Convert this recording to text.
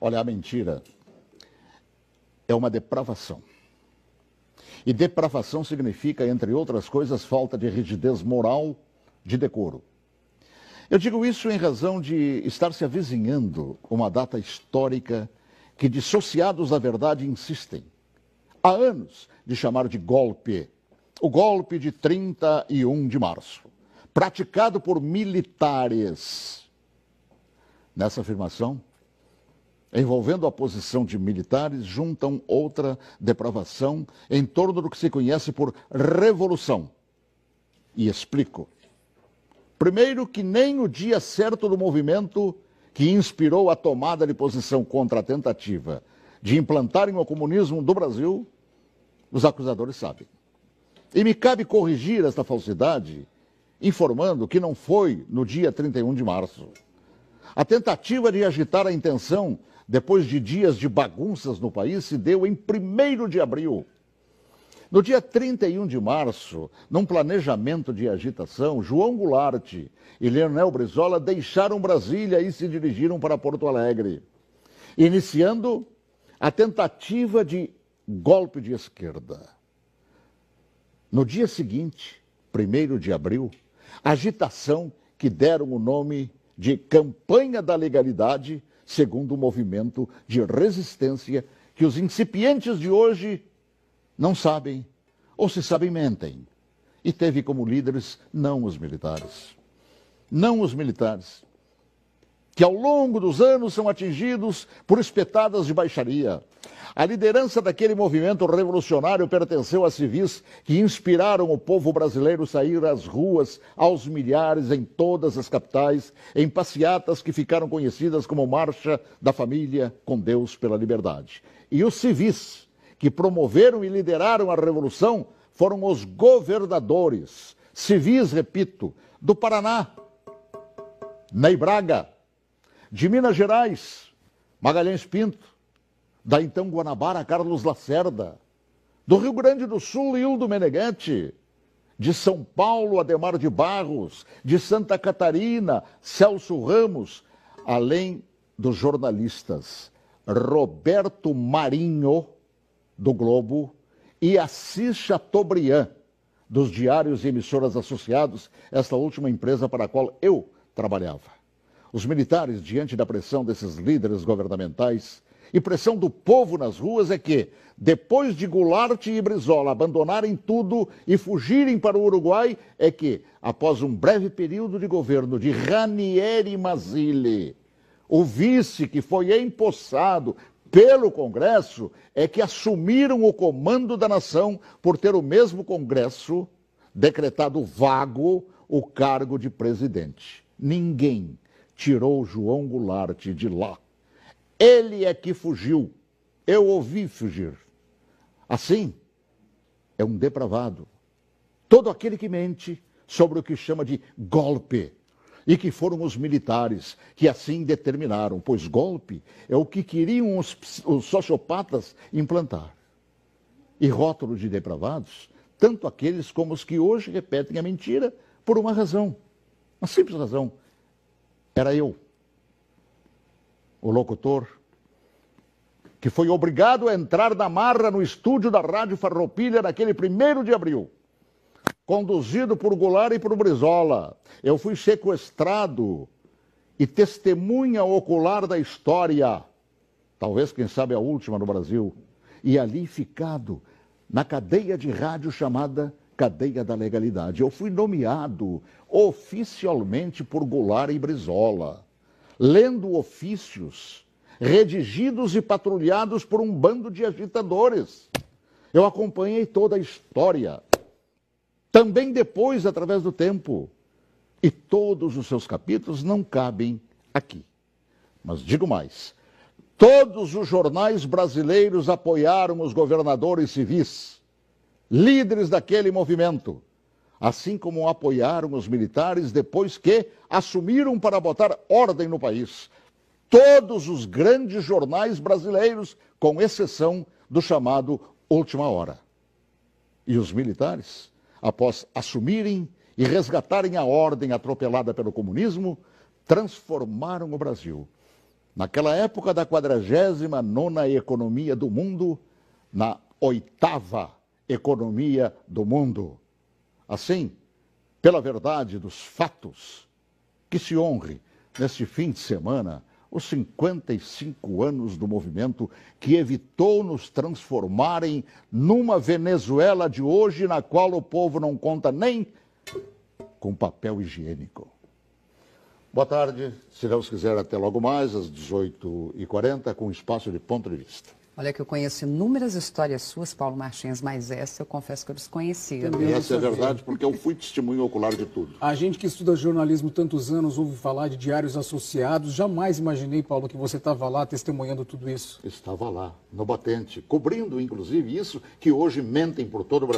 Olha, a mentira é uma depravação. E depravação significa, entre outras coisas, falta de rigidez moral, de decoro. Eu digo isso em razão de estar se avizinhando uma data histórica que dissociados da verdade insistem, há anos, de chamar de golpe. O golpe de 31 de março, praticado por militares. Nessa afirmação, envolvendo a posição de militares, juntam outra depravação em torno do que se conhece por revolução. E explico. Primeiro, que nem o dia certo do movimento que inspirou a tomada de posição contra a tentativa de implantarem o comunismo do Brasil, os acusadores sabem. E me cabe corrigir esta falsidade, informando que não foi no dia 31 de março. A tentativa de agitar a intenção, depois de dias de bagunças no país, se deu em 1º de abril. No dia 31 de março, num planejamento de agitação, João Goulart e Leonel Brizola deixaram Brasília e se dirigiram para Porto Alegre, iniciando a tentativa de golpe de esquerda. No dia seguinte, 1º de abril, agitação que deram o nome de Campanha da Legalidade, segundo o movimento de resistência que os incipientes de hoje não sabem, ou se sabem, mentem. E teve como líderes não os militares. Não os militares, que ao longo dos anos são atingidos por espetadas de baixaria. A liderança daquele movimento revolucionário pertenceu a civis que inspiraram o povo brasileiro a sair às ruas aos milhares em todas as capitais, em passeatas que ficaram conhecidas como Marcha da Família com Deus pela Liberdade. E os civis que promoveram e lideraram a revolução foram os governadores, civis, repito, do Paraná, Ney Braga, de Minas Gerais, Magalhães Pinto, da então Guanabara, Carlos Lacerda, do Rio Grande do Sul, Hildo Meneghetti, de São Paulo, Adhemar de Barros, de Santa Catarina, Celso Ramos, além dos jornalistas Roberto Marinho, do Globo, e Assis Chateaubriand, dos diários e emissoras associados, esta última empresa para a qual eu trabalhava. Os militares, diante da pressão desses líderes governamentais e pressão do povo nas ruas, é que, depois de Goulart e Brizola abandonarem tudo e fugirem para o Uruguai, é que, após um breve período de governo de Ranieri Mazzilli, o vice que foi empossado pelo Congresso, é que assumiram o comando da nação por ter o mesmo Congresso decretado vago o cargo de presidente. Ninguém tirou João Goulart de lá. Ele é que fugiu. Eu ouvi fugir. Assim, é um depravado. Todo aquele que mente sobre o que chama de golpe. E que foram os militares que assim determinaram, pois golpe é o que queriam os sociopatas implantar. E rótulo de depravados, tanto aqueles como os que hoje repetem a mentira por uma razão, uma simples razão. Era eu, o locutor, que foi obrigado a entrar na marra no estúdio da Rádio Farroupilha naquele 1º de abril. Conduzido por Goulart e por Brizola. Eu fui sequestrado e testemunha ocular da história, talvez, quem sabe, a última no Brasil, e ali ficado na cadeia de rádio chamada Cadeia da Legalidade. Eu fui nomeado oficialmente por Goulart e Brizola, lendo ofícios redigidos e patrulhados por um bando de agitadores. Eu acompanhei toda a história, também depois, através do tempo. E todos os seus capítulos não cabem aqui. Mas digo mais, todos os jornais brasileiros apoiaram os governadores civis, líderes daquele movimento, assim como apoiaram os militares depois que assumiram para botar ordem no país. Todos os grandes jornais brasileiros, com exceção do chamado Última Hora. E os militares, após assumirem e resgatarem a ordem atropelada pelo comunismo, transformaram o Brasil naquela época da 49ª economia do mundo, na 8ª economia do mundo. Assim, pela verdade dos fatos, que se honre neste fim de semana os 55 anos do movimento que evitou nos transformarem numa Venezuela de hoje, na qual o povo não conta nem com papel higiênico. Boa tarde, se Deus quiser, até logo mais, às 18h40, com espaço de ponto de vista. Olha que eu conheço inúmeras histórias suas, Paulo Martins, mas essa eu confesso que eu desconhecia. E essa é verdade, porque eu fui testemunho ocular de tudo. A gente que estuda jornalismo tantos anos ouve falar de diários associados. Jamais imaginei, Paulo, que você estava lá testemunhando tudo isso. Estava lá, no batente, cobrindo, inclusive, isso que hoje mentem por todo o Brasil.